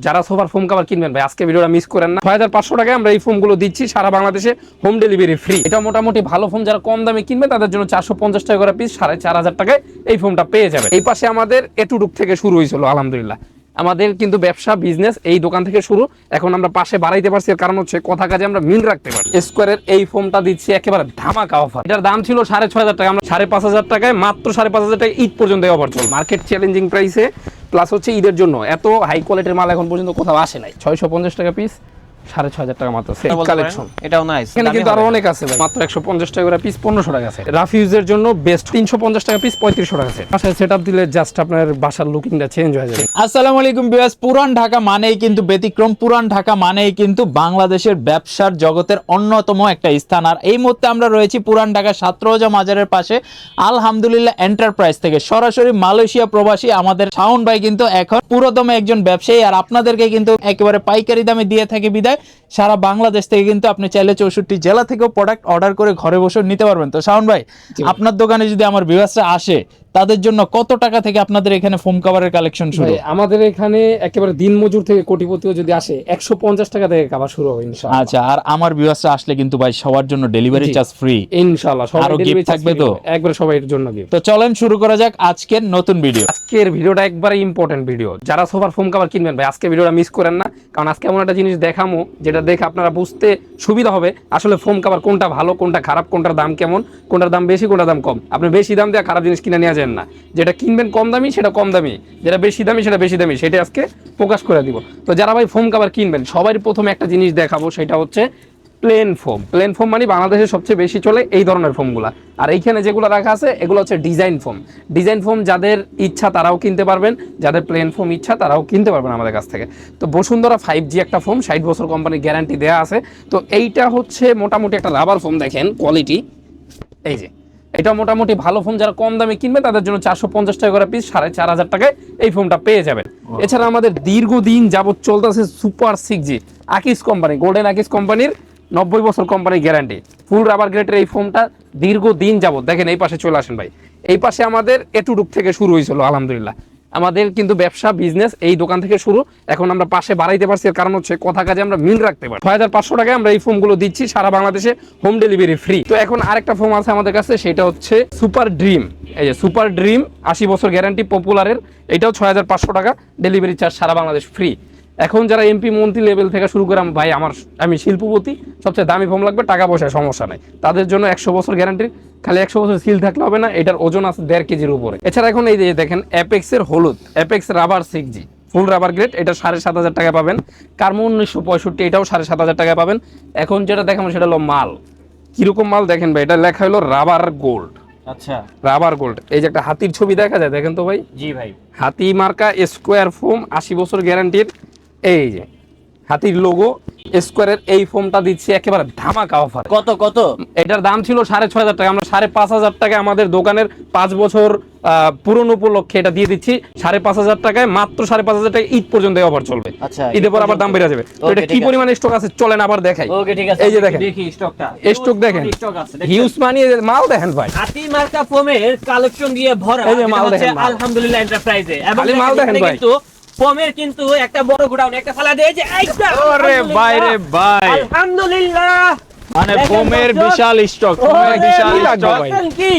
যারা সোফার foam cover কিনবেন ভাই আজকে ভিডিওটা মিস করেন না। 6500 টাকায় আমরা এই ফোমগুলো দিচ্ছি সারা বাংলাদেশে, হোম ডেলিভারি ফ্রি। এটা মোটামুটি ভালো ফোম, যারা কম দামে কিনবে তাদের জন্য 450 টাকা করে পিস, 4500 টাকায় এই ফোমটা পেয়ে যাবে। এই পাশে আমাদের এটুডুক থেকে শুরু হয়েছিল, আলহামদুলিল্লাহ আমাদের কিন্তু ব্যবসা বিজনেস এই দোকান থেকে শুরু। এখন আমরা পাশে বাড়াইতে পারছি, এর কারণ হচ্ছে কথা কাজে আমরা মিল রাখতে পারি। স্কোয়ারের এই ফোমটা দিচ্ছি একেবারে ধামাকা অফার। এটার দাম ছিল 6500 টাকা, আমরা 5500 টাকায়, মাত্র 5500 টাকায় ঈদ পর্যন্ত অফার চল। মার্কেট চ্যালেঞ্জিং প্রাইসে, প্লাস হচ্ছে ঈদের জন্য এত হাই কোয়ালিটির মাল এখন পর্যন্ত কোথাও আসে নাই। 650 টাকা পিস, 6500 টাকা মাত্র সেট কালেকশন। এটাও নাইস, এখানে কিন্তু আরো অনেক আছে ভাই, মাত্র 150 টাকা করে পিস, 1500 টাকা আছে। রাফ ইউজের জন্য বেস্ট 350 টাকা পিস, 3500 টাকা আছে। বাসায় সেটআপ দিলে জাস্ট আপনার বাসার লুকিংটা চেঞ্জ হয়ে যাবে। আসসালামু আলাইকুম ভিউয়ার্স, পুরান ঢাকা মানেই কিন্তু ব্যতিক্রম, পুরান ঢাকা মানেই কিন্তু বাংলাদেশের ব্যবসার জগতের অন্যতম একটা স্থান। আর এই মুহূর্তে আমরা রয়েছি পুরান ঢাকা সাতরোজা মাজারের পাশে আলহামদুলিল্লাহ এন্টারপ্রাইজ থেকে। সরাসরি মালয়েশিয়া প্রবাসী আমাদের শাওন ভাই কিন্তু এখন পুরোদমে একজন ব্যবসায়ী, আর আপনাদেরকে কিন্তু একেবারে পাইকারি দামে দিয়ে থাকে বিদায় সারা বাংলাদেশ থেকে কিন্তু আপনি চাইলে 64 জেলা থেকেও প্রোডাক্ট অর্ডার করে ঘরে বসে নিতে পারবেন। তো শাওন ভাই, আপনার দোকানে যদি আমার ভিউয়ার্সরা আসে তাদের জন্য কত টাকা থেকে আপনাদের এখানে ফোম কভারের কালেকশন শুরু? আমাদের এখানে একেবারে দিনমজুর থেকে কোটিপতিও যদি আসে 150 টাকা থেকে কভার শুরু হবে ইনশাআল্লাহ। আচ্ছা, আর আমার ভিউয়ার্সরা আসলে কিন্তু ভাই সবার জন্য ডেলিভারি চার্জ ফ্রি ইনশাআল্লাহ। আরো গিফট থাকবে তো একবারে সবার জন্য গিফট। তো চলেন শুরু করা যাক আজকের নতুন ভিডিও। আজকের ভিডিওটা একবারে ইম্পর্টেন্ট ভিডিও। যারা সোফার ফোম কভার কিনবেন ভাই আজকে ভিডিওটা মিস করেন না, কারণ আজকে এমন একটা জিনিস দেখামো যেটা দেখে আপনারা বুঝতে সুবিধা হবে আসলে ফোম কভার কোনটা ভালো কোনটা খারাপ, কোনটার দাম কেমন, কোনটার দাম বেশি কোনটার দাম কম। আপনি বেশি দাম দিয়ে খারাপ জিনিস কিনে নিয়ে যান না, যেটা কিনবেন কম দামি সেটা কম দামি, যেটা বেশি দামি সেটা বেশি দামি, সেটা আজকে প্রকাশ করে দিব। তো যারা ভাই ফোম কভার কিনবেন সবার প্রথমে একটা জিনিস দেখাবো, সেটা হচ্ছে প্লেন ফোম। প্লেন ফোম মানে বাংলাদেশে সবচেয়ে বেশি চলে এই ধরনের ফোমগুলা। আর এইখানে যেগুলো রাখা আছে এগুলো হচ্ছে ডিজাইন ফোম। ডিজাইন ফোম যাদের ইচ্ছা তারাও কিনতে পারবেন, যাদের প্লেন ফোম ইচ্ছা তারাও কিনতে পারবেন আমাদের কাছ থেকে। তো বসুন্ধরা 5G একটা ফোম, 60 বছর কোম্পানির গ্যারান্টি দেওয়া আছে। তো এইটা হচ্ছে মোটামুটি একটা রাবার ফোম, দেখেন কোয়ালিটি, এই যে এটা মোটামুটি ভালো ফোম। যারা কম দামে কিনবে তাদের জন্য 450 টাকা করে পিস, 4500 টাকায় এই ফোমটা পেয়ে যাবেন। এছাড়া আমাদের দীর্ঘদিন যাবত চলতেছে সুপার 6G আকিস কোম্পানি, গোল্ডেন আকিস কোম্পানির 90 বছর কোম্পানির গ্যারান্টি, ফুল রাবার গ্রেডের এই ফোমটা দীর্ঘদিন যাবত। দেখেন এই পাশে চলে আসেন ভাই, এই পাশে আমাদের এটুডুক থেকে শুরু হয়েছিল, আলহামদুলিল্লাহ আমাদের কিন্তু ব্যবসা বিজনেস এই দোকান থেকে শুরু। এখন আমরা পাশে বাড়াইতে পারছি, এর কারণ হচ্ছে কথা কাজে আমরা মিল রাখতে পারি। 6500 টাকায় আমরা এই ফোমগুলো দিচ্ছি সারা বাংলাদেশে, হোম ডেলিভারি ফ্রি। তো এখন আরেকটা ফোম আছে আমাদের কাছে, সেটা হচ্ছে সুপার ড্রিম। এই যে সুপার ড্রিম 80 বছর গ্যারান্টি পপুলারের, এটাও 6500 টাকা, ডেলিভারি চার্জ সারা বাংলাদেশ ফ্রি। এখন যারা এমপি মন্ত্রী লেভেল থেকে শুরু করে ভাই আমি শিল্পপতি, সবচেয়ে দামি ফোম লাগবে, টাকা পয়সা সমস্যা নাই, তাদের জন্য 100 বছর গ্যারান্টি। খালি 100 বছর সিল থাকলে হবে না, এটার ওজন আছে 1.5 কেজির উপরে। এছাড়া এখন এই যে দেখেন অ্যাপেক্সের হলুদ, অ্যাপেক্স রাবার 6G ফুল রাবার গ্রেড, এটা 7500 টাকা পাবেন। কার্মো 1965, এটাও 7500 টাকা পাবেন। এখন যেটা দেখাবো সেটা হলো মাল, কিরকম মাল দেখেন ভাই, এটা লেখা হলো রাবার গোল্ড। আচ্ছা, রাবার গোল্ড। এই যে একটা হাতির ছবি দেখা যায়, দেখেন তো ভাই। জি ভাই, হাতি মার্কা স্কোয়ার ফোম, 80 বছর গ্যারান্টির। এই যে হাতির লোগো স্কোয়ারের এই ফোমটা দিচ্ছি একেবারে ধামাকা অফার। কত কত? এটার দাম ছিল 6500 টাকা, আমরা 5500 টাকায় আমাদের দোকানের 5 বছর পুরনো উপলক্ষে এটা দিয়ে দিচ্ছি 5500 টাকায়, মাত্র 5500 টাকায় ঈদ পর্যন্ত অফার চলবে। আচ্ছা, ঈদের পর আবার দাম বেড়ে যাবে। তো এটা কি পরিমাণে স্টক আছে চলেন আবার দেখাই। ওকে ঠিক আছে, এই যে দেখেন দেখি স্টকটা, স্টক দেখেন, স্টক আছে, হিউজ মানি মাল দেখেন ভাই, হাতি মার্কা ফোমের কালেকশন দিয়ে ভরা। এই যে মাল দেখেন, আলহামদুলিল্লাহ এন্টারপ্রাইজে, এবং খালি মাল দেখেন ভাই, কিন্তু ফোমের কিন্তু একটা বড় গোডাউন, একটা ফালা দিয়ে যে এইটা, ওরে ভাই রে ভাই, আলহামদুলিল্লাহ মানে ফোমের বিশাল স্টক, ফোমের বিশাল স্টক কি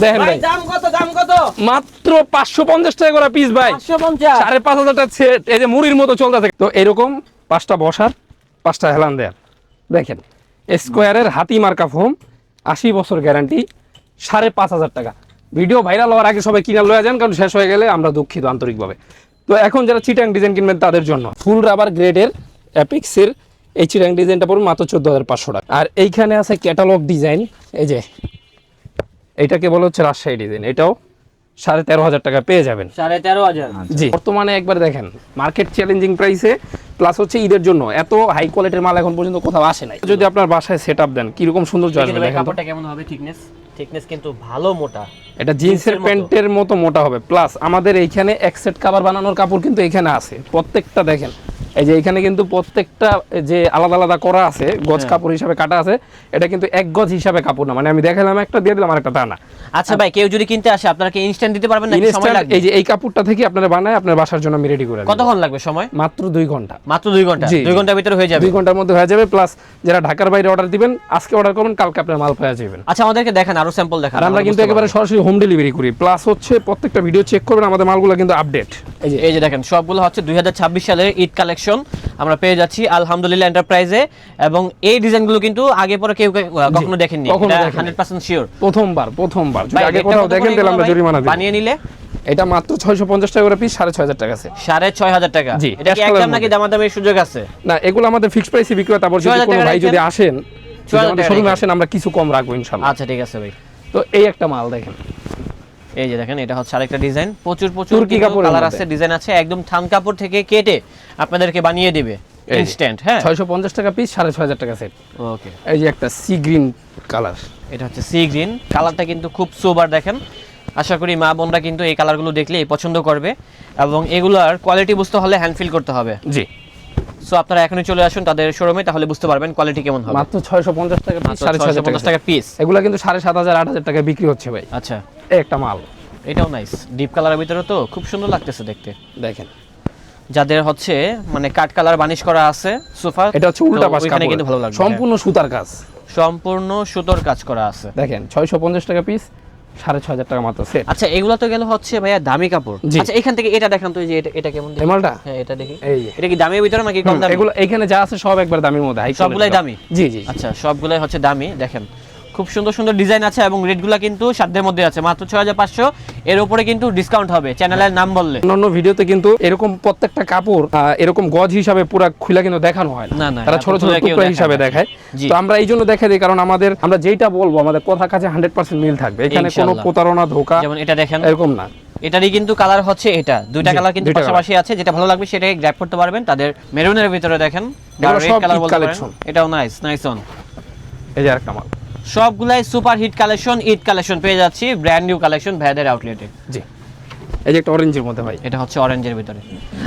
দেখেন ভাই। দাম কত? দাম কত? মাত্র 550 টাকা করে পিস ভাই, 550, 5500 টাকা সেট। এই যে মুড়ির মতো চলতেছে। তো এরকম 5টা বসার 5টা হেলান দেয়ার, দেখেন স্কোয়ারের হাতি মার্কা ফোম, 80 বছর গ্যারান্টি, 5500 টাকা। ভিডিও ভাইরাল হওয়ার আগে সবাই কিনা লয়ে যান, কারণ শেষ হয়ে গেলে আমরা দুঃখিত আন্তরিকভাবে। তো এখন যারা চিটাং ডিজাইন কিনবেন তাদের জন্য ফুল রাবার গ্রেডের অ্যাপেক্সের এই চিটাং ডিজাইনটা পড়বে মাত্র 14500 টাকা। আর এইখানে আছে ক্যাটালগ ডিজাইন, এই যে এইটাকে বলা হচ্ছে রাজশাহী ডিজাইন, এটাও 13500 টাকা পেয়ে যাবেন। 13500? জি, বর্তমানে একবার দেখেন মার্কেট চ্যালেঞ্জিং প্রাইসে, প্লাস হচ্ছে ঈদের জন্য এত হাই কোয়ালিটির মাল এখন পর্যন্ত কোথাও আসে নাই। যদি আপনার বাসায় সেটআপ দেন কিরকম সুন্দর আসবে দেখেন তো। কাপড়টা কেমন হবে? থিকনেস কিন্তু ভালো মোটা, এটা জিন্সের প্যান্টের মতো মোটা হবে। প্লাস আমাদের এইখানে এক সেট কভার বানানোর কাপড় কিন্তু এখানে আছে, প্রত্যেকটা দেখেন এই যে এখানে কিন্তু প্রত্যেকটা যে আলাদা আলাদা করা আছে গজ কাপড় হিসাবে কাটা আছে, এটা কিন্তু এক গজ হিসাবে কাপড় না, মানে আমি দেখালাম একটা দিয়ে দিলাম আরেকটা তা না। আচ্ছা ভাই, কেউ যদি কিনতে আসে আপনারা কি ইনস্ট্যান্ট দিতে পারবেন নাকি সময় লাগবে? এই যে এই কাপড়টা থেকে আপনারা বানায় আপনার বাসার জন্য আমি রেডি করে দেব। কতক্ষণ লাগবে সময়? মাত্র 2 ঘন্টা। মাত্র 2 ঘন্টা? 2 ঘন্টার ভিতরে হয়ে যাবে? 2 ঘন্টার মধ্যে হয়ে যাবে। প্লাস যারা ঢাকার বাইরে অর্ডার দিবেন, আজকে অর্ডার করবেন, কালকে আপনার মাল পেয়ে যাবেন। আচ্ছা আমাদেরকে দেখান, আরো স্যাম্পল দেখান। আর আমরা কিন্তু একেবারে সরাসরি হোম ডেলিভারি করি। প্লাস হচ্ছে প্রত্যেকটা ভিডিও চেক করবেন, আমাদের মালগুলো কিন্তু আপডেট। এই যে দেখেন সবগুলো হচ্ছে 2026 সালের ঈদ কালেকশন আমরা পেয়ে যাচ্ছি আলহামদুলিল্লাহ এন্টারপ্রাইজে, এবং এই ডিজাইনগুলো কিন্তু আগে পরে কেউ কখনো দেখেননি, এটা 100% শিওর প্রথমবার যদি আগে কোথাও দেখেন তাহলে আমরা জরিমানা দেব। বানিয়ে নিলে এটা মাত্র 650 টাকা করে পিস, 6500 টাকা আছে। 6500 টাকা? জি, এটা কি একদম নাকি দামাদামির সুযোগ আছে? না, এগুলো আমাদের ফিক্সড প্রাইসে বিক্রি হয়। তারপর যদি কোনো ভাই যদি আসেন, যদি আমাদের শোরুমে আসেন, আমরা কিছু কম রাখবো ইনশাআল্লাহ। আচ্ছা ঠিক আছে ভাই। তো এই একটা মাল দেখেন, এই যে দেখেন এটা হচ্ছে আরেকটা ডিজাইন, প্রচুর তুর্কি কাপড়ের কালার মধ্যে আছে, ডিজাইন আছে, একদম থান কাপড় থেকে কেটে আপনাদেরকে বানিয়ে দিবে ইনস্ট্যান্ট। হ্যাঁ 650 টাকা পিস, 6500 টাকা সেট। ওকে, এই যে একটা সি গ্রিন কালার, এটা হচ্ছে সি গ্রিন কালারটা, কিন্তু খুব সোবার দেখেন। আশা করি মা বোনরা কিন্তু এই কালারগুলো দেখলেই পছন্দ করবে, এবং এগুলার কোয়ালিটি বুঝতে হলে হ্যান্ড ফিল করতে হবে। জি, সো আপনারা এখনই চলে আসুন তাদের শোরুমে, তাহলে বুঝতে পারবেন কোয়ালিটি কেমন হবে। মাত্র 650 টাকা পিস, 6500 টাকা পিস। এগুলো কিন্তু 7500 8000 টাকা বিক্রি হচ্ছে ভাই। আচ্ছা, এই একটা মাল, এটাও নাইস, ডিপ কালারের ভিতরে তো খুব সুন্দর লাগতেছে দেখতে। দেখেন যাদের হচ্ছে মানে কাট কালার বানিশ করা আছে সোফা, এটা হচ্ছে উল্টা পাশ কাপড়, কিন্তু ভালো লাগবে, সম্পূর্ণ সুতার কাজ, সম্পূর্ণ সুতোর কাজ করা আছে। দেখেন 650 টাকা পিস, 6500 টাকা মাত্র সেট। আচ্ছা এগুলো তো গেল হচ্ছে ভাইয়া দামি কাপড়। জি। আচ্ছা এখান থেকে এটা দেখান তো, এই যে এটা কেমন দেখি? এই মালটা, হ্যাঁ এটা দেখি। এই যে এটা কি দামের ভিতরে নাকি কম দামি? এগুলো এখানে যা আছে সব একবার দামির মধ্যে, হাই সবগুলাই দামি? জি জি। আচ্ছা সবগুলাই হচ্ছে দামি। দেখেন খুব সুন্দর সুন্দর ডিজাইন আছে, এবং রেটগুলো কিন্তু সাধ্যের মধ্যে আছে, মাত্র 6500। এর উপরে কিন্তু ডিসকাউন্ট হবে চ্যানেলের নাম বললে। অন্য ভিডিওতে কিন্তু এরকম প্রত্যেকটা কাপড় এরকম গজ হিসাবে পুরো খুলে কিন্তু দেখানো হয় না, না, তারা ছোট ছোট খুলে কেউ টুকরা দেখায় হিসাবে না। দেখায়। জি। তো আমরা এই জন্য দেখাই দিই, কারণ আমরা যেটা বলবো আমাদের কথা কাছে 100% মিল থাকবে, এখানে কোনো ইনশাআল্লাহ। প্রতারণা ধোঁকা যেমন এটা দেখেন, এরকম না। এটারই কিন্তু কালার হচ্ছে এটা, দুইটা জি, কালার কিন্তু দুইটা পাশাপাশি আছে, যেটা ভালো লাগবে সেটাই গ্র্যাব করতে পারবেন। তাদের মেরুনের ভিতরে দেখেন, এগুলো রেড সব কালার ঈদ বলতে পারেন, কালেকশন। এটাও নাইস নাইস অন। এই যে আরেকটা মাল, সবগুলাই super hit collection, Eid collection পেয়ে যাচ্ছি, ব্র্যান্ড নিউ কালেকশন ভাইদের আউটলেটে। জি, এই যে একটা অরেঞ্জের মধ্যে ভাই, এটা হচ্ছে অরেঞ্জের ভিতরে।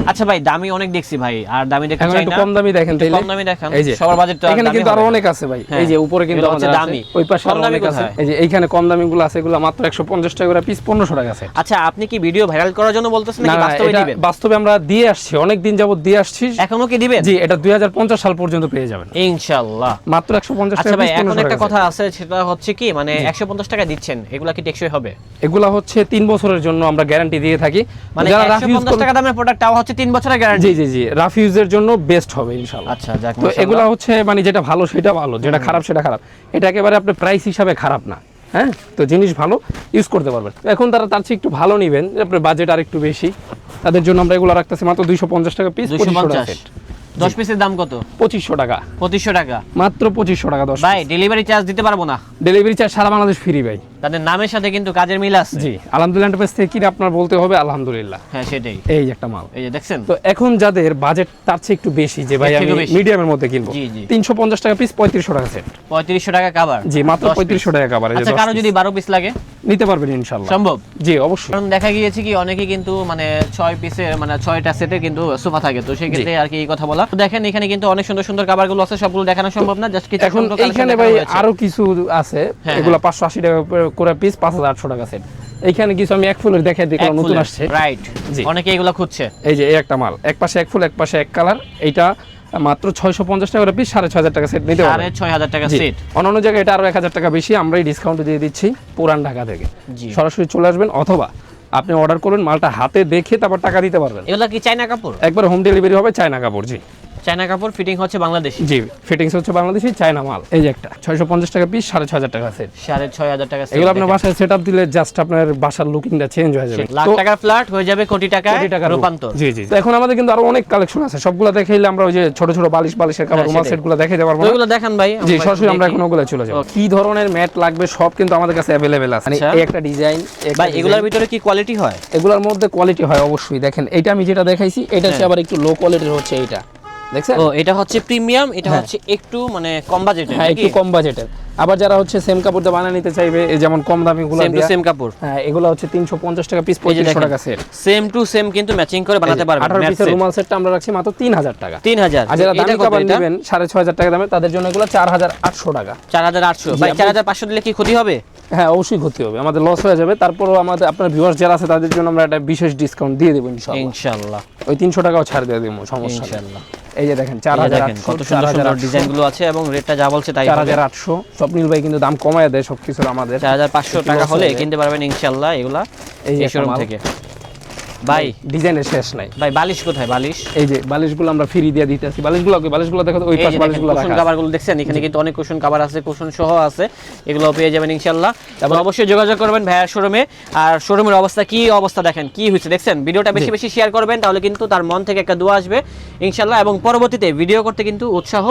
আচ্ছা ভাই দামি অনেক দেখছি ভাই, আর দামি দেখতে এখন চাই একটু না, কম দামি দেখেন তাইলে। কম দামি দেখান, এই যে সবার বাজেট তো এখানে কিন্তু আরো অনেক আছে ভাই, এই যে উপরে কিন্তু হচ্ছে আমাদের দামি, আছে, ওই পাশে কম আরো দামি অনেক আছে। কোথায়? এই যে এইখানে কম দামি গুলো আছে, এগুলো মাত্র 150 টাকা করে পিস, 1500 টাকা আছে। আচ্ছা আপনি কি ভিডিও ভাইরাল করার জন্য বলতেছেন না নাকি না, বাস্তবে এটা দিবেন? বাস্তবে আমরা দিয়ে আসছি, অনেক দিন যাবত দিয়ে আসছি। এখনো কি দিবেন? জি, এটা 2050 সাল পর্যন্ত পেয়ে যাবেন ইনশাআল্লাহ। মাত্র 150 আচ্ছা টাকা ভাই পিস, এখন 1500 একটা টাকা কথা আছে, সেটা হচ্ছে কি মানে 150 টাকা দিচ্ছেন, এগুলা কি টেকসই হবে? এগুলা হচ্ছে 3 বছরের জন্য আমরা গ্যারান্টি দিয়ে থাকি। মানে যারা রাফ ইউজ 150 টাকা দামের প্রোডাক্ট তাও হচ্ছে 3 বছরের গ্যারান্টি? জি জি জি, রাফ ইউজের জন্য বেস্ট হবে ইনশাআল্লাহ। আচ্ছা যাক, তো এগুলা হচ্ছে মানে যেটা ভালো সেটা ভালো, যেটা খারাপ সেটা খারাপ, এটা একেবারে আপনার প্রাইস হিসাবে খারাপ না। হ্যাঁ, তো জিনিস ভালো ইউজ করতে পারবেন। এখন তার চেয়ে একটু ভালো নেবেন, আপনার বাজেট আর একটু বেশি, তাদের জন্য আমরা এগুলো রাখতেছি মাত্র 250 টাকা পিস, 2500 টাকা সেট। 10 পিসের দাম কত? 2500 টাকা, 2500 টাকা মাত্র 2500 টাকা 10। ভাই ডেলিভারি চার্জ দিতে পারবো না? ডেলিভারি চার্জ সারা বাংলাদেশ ফ্রি ভাই। তাদের নামের সাথে কিন্তু কাজের মিল আছে। জি, আলহামদুলিল্লাহ এন্টারপ্রাইজ থেকে কিনে আপনার বলতে হবে আলহামদুলিল্লাহ। হ্যাঁ সেটাই। এই যে একটা মাল, এই যে দেখছেন, তো এখন যাদের বাজেট তার চেয়ে একটু বেশি, যে ভাই এর আমি থেকেও বেশি। মিডিয়ামের মধ্যে কিনবো, জি, জি। 350 টাকা পিস, 3500 টাকা সেট। 3500 টাকা কভার? জি, মাত্র 3500 টাকা কভার। আচ্ছা কারো যদি 12 পিস লাগে নিতে পারবেন ইনশাআল্লাহ, সম্ভব? জি অবশ্যই। কারণ দেখা গিয়েছে কি অনেকে কিন্তু মানে 6 পিসের মানে 6টা সেটে কিন্তু সোফা থাকে, তো সেই ক্ষেত্রে আর কি এই কথা বলা। তো দেখেন এখানে কিন্তু অনেক সুন্দর সুন্দর কাভারগুলো আছে, সবগুলো দেখানো সম্ভব না, জাস্ট কিছু এখন সুন্দর কালেকশন এইখানে দেখানো ভাই হয়েছে। আরো কিছু আছে, হ্যাঁ, এগুলো 580 টাকা করে পিস, 5800 টাকা সেট। এইখানে কিছু আমি এক ফুলের দেখাই দিই, কারণ নতুন আসছে। রাইট, জি। অনেকে এগুলো খুঁজছে। এই যে এই একটা মাল, এক পাশে এক ফুল এক পাশে এক কালার, এইটা মাত্র 650 টাকা করে পিস, 6500 টাকা সেট নিতে পারবেন। 6500 টাকা জি। সেট। অন্যান্য জায়গায় এটা আরো 1000 টাকা বেশি, আমরা এই ডিসকাউন্ট দিয়ে দিচ্ছি পুরান ঢাকা থেকে। জি। সরাসরি চলে আসবেন, অথবা আপনি অর্ডার করবেন, মালটা হাতে দেখে তারপর টাকা দিতে পারবেন। এগুলো কি চায়না কাপড়? একবার হোম ডেলিভারি হবে, চায়না কাপড়। জি, চায়না কাপড়, ফিটিং হচ্ছে বাংলাদেশি। জি, ফিটিংস হচ্ছে বাংলাদেশি, চায়না মাল। এই যে একটা 650 টাকা পিস, 6500 টাকা সেট। 6500 টাকা সেট। এগুলো আপনার বাসায় সেটআপ দিলে জাস্ট আপনার বাসার লুকিংটা চেঞ্জ হয়ে যাবে। লাখ তো টাকার ফ্ল্যাট হয়ে যাবে কোটি টাকায় কোটি টাকার রূপান্তর। জি জি। তো এখন আমাদের কিন্তু আরো অনেক কালেকশন আছে, সবগুলো দেখাইলে আমরা ওই যে ছোট ছোট বালিশের কভার, রুমাল সেটাই। সেটগুলো দেখাইতে পারবো তো না। এগুলো দেখান ভাই। জি, সরাসরি আমরা এখন ওগুলো চলে যাব। Okay. কি ধরনের ম্যাট লাগবে সব কিন্তু আমাদের কাছে अवेलेबल আছে। মানে আচ্ছা। এই একটা ডিজাইন, ভাই এগুলোর ভিতরে কি কোয়ালিটি হয়? এগুলোর মধ্যে কোয়ালিটি হয় অবশ্যই। দেখেন এইটা আমি যেটা দেখাইছি, এটা হচ্ছে আবার একটু লো কোয়ালিটির হচ্ছে এইটা। দেখছেন? ও এটা হচ্ছে প্রিমিয়াম, এটা হচ্ছে একটু মানে কম বাজেটের। হ্যাঁ, একটু কম বাজেটের। আবার যারা হচ্ছে সেম কাপড় দিয়ে বানিয়ে নিতে চাইবে, এই যেমন কম দামি গুলো সেম টু সেম কাপড়, হ্যাঁ এগুলো হচ্ছে 350 টাকা পিস, 3500 টাকা সেট। সেম টু সেম কিন্তু ম্যাচিং করে বানাতে পারবেন। 18 পিসের রুমাল সেটটা আমরা রাখছি মাত্র 3000 টাকা। 3000। আর যারা দামি কাপড় নেবেন 6500 টাকা দামে, তাদের জন্য এগুলো 4800 টাকা। 4800 ভাই, 4500 দিলে কি ক্ষতি হবে? হ্যাঁ অবশ্যই ক্ষতি হবে, আমাদের লস হয়ে যাবে। তারপরও আমাদের আপনার ভিউয়ার্স যারা আছে তাদের জন্য আমরা একটা বিশেষ ডিসকাউন্ট দিয়ে দেব ইনশাআল্লাহ। ইনশাআল্লাহ ওই 300 টাকাও ছাড় দিয়ে দেব, সমস্যা নেই। ইনশাআল্লাহ। এই যে দেখেন দেখেন 4800, কত সুন্দর সুন্দর ডিজাইনগুলো আছে এবং রেটটা যা বলছে তাই হবে। 4800 স্বপ্নিল ভাই কিন্তু দাম কমায় দেয় সবকিছুর আমাদের। 4500 টাকা হলে কিনতে পারবেন ইনশাআল্লাহ এগুলা এই শোরুম থেকে। ভাই ডিজাইনের শেষ নাই। ভাই বালিশ কোথায়? বালিশ এই যে বালিশগুলো আমরা ফ্রি দিয়ে দিতেছি। বালিশগুলো দেখো তো, ওই পাশ বালিশগুলো কুশন রাখা। কভারগুলো দেখছেন, এখানে কিন্তু অনেক কুশন কভার আছে, কুশন সহ আছে, এগুলো পেয়ে যাবেন ইনশাআল্লাহ। এবং অবশ্যই যোগাযোগ করবেন ভাইয়ার শোরুমে। আর শোরুমের অবস্থা কি অবস্থা দেখেন কি হয়েছে, দেখছেন? ভিডিওটা বেশি বেশি শেয়ার করবেন, তাহলে কিন্তু তার মন থেকে একটা দোয়া আসবে ইনশাআল্লাহ, এবং পরবর্তীতে ভিডিও করতে কিন্তু উৎসাহ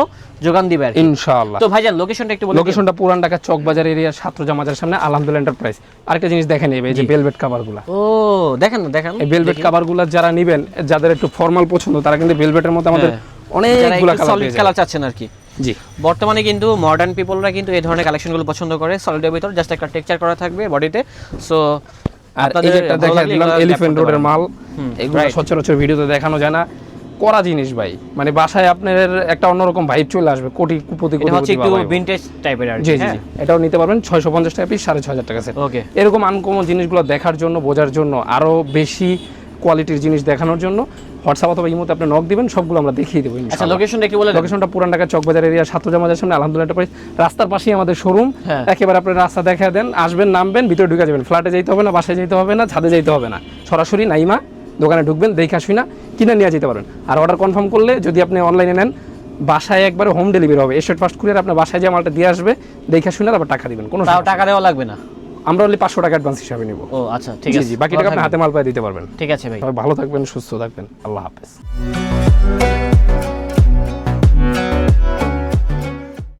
যোগান দিবে আর কি ইনশাআল্লাহ। তো ভাইজান লোকেশনটা একটু বলুন। লোকেশনটা পুরান ঢাকা চকবাজার এরিয়া, ছাত্রজা মাজার সামনে আলহামদুলিল্লাহ এন্টারপ্রাইজ। আরেকটা জিনিস দেখেন, এই যে ভেলভেট কভারগুলো, ও দেখেন না, দেখেন এই ভেলভেট কভারগুলো যারা নেবেন, যাদের একটু ফর্মাল পছন্দ, তারা কিন্তু ভেলভেটের মধ্যে আমাদের অনেকগুলো কালার সলিড কালার চাচ্ছেন আর কি। জি, বর্তমানে কিন্তু মডার্ন পিপলরা কিন্তু এই ধরনের কালেকশনগুলো পছন্দ করে, সলিডের ভিতর জাস্ট একটা টেক্সচার করা থাকবে বডিতে। সো আর এই যে একটা দেখাই দিলাম এলিফ্যান্ট রোডের মাল, এগুলো সচরাচর ভিডিওতে দেখানো যায় না, করা জিনিস ভাই। মানে বাসায় আপনার একটা অন্যরকম ভাইব চলে আসবে, কোটি কোটি এটা হচ্ছে একটু কোটি। ভিনটেজ টাইপের আর কি। জি জি, এটাও নিতে পারবেন 650 টাকা পিস, 6500 টাকা সেট। ওকে, এরকম আনকমন জিনিসগুলো দেখার জন্য, বোঝার জন্য, আরো বেশি কোয়ালিটির জিনিস দেখানোর জন্য হোয়াটসঅ্যাপ অথবা ইমোতে আপনি নক দিবেন, সবগুলো আমরা দেখিয়ে দেবো আচ্ছা ইনশাআল্লাহ। লোকেশনটা কি বলে? লোকেশনটা পুরান ঢাকা চকবাজার এরিয়া, ছাত্রজা মাজার সামনে আলহামদুলিল্লাহ এন্টারপ্রাইজ। রাস্তার পাশেই আমাদের শোরুম। একেবারে আপনি রাস্তা দেখা দেন, আসবেন, নামবেন, ভিতরে ঢুকে যাবেন। ফ্ল্যাটে যাইতে হবে না, বাসায় যাইতে হবে না, ছাদে যাইতে হবে না, সরাসরি নাইমা দোকানে ঢুকবেন, দেখে আসুই না কিনে নিয়ে যেতে পারবেন। আর অর্ডার কনফার্ম করলে যদি আপনি অনলাইনে নেন, বাসায় একবারে হোম ডেলিভারি হবে। এসেট ফার্স্ট কুরিয়ার আপনার বাসায় যে মালটা দিয়ে আসবে, দেখে শুনে আবার টাকা দিবেন, কোনো তাও টাকা দেওয়া লাগবে না? আমরা অনলি 500 টাকা অ্যাডভান্স হিসাবে নিব। ও আচ্ছা ঠিক আছে, জি, বাকি টাকা আপনি হাতে মাল পায় দিতে পারবেন। ঠিক আছে ভাই। সবাই ভালো থাকবেন, সুস্থ থাকবেন, আল্লাহ হাফেজ।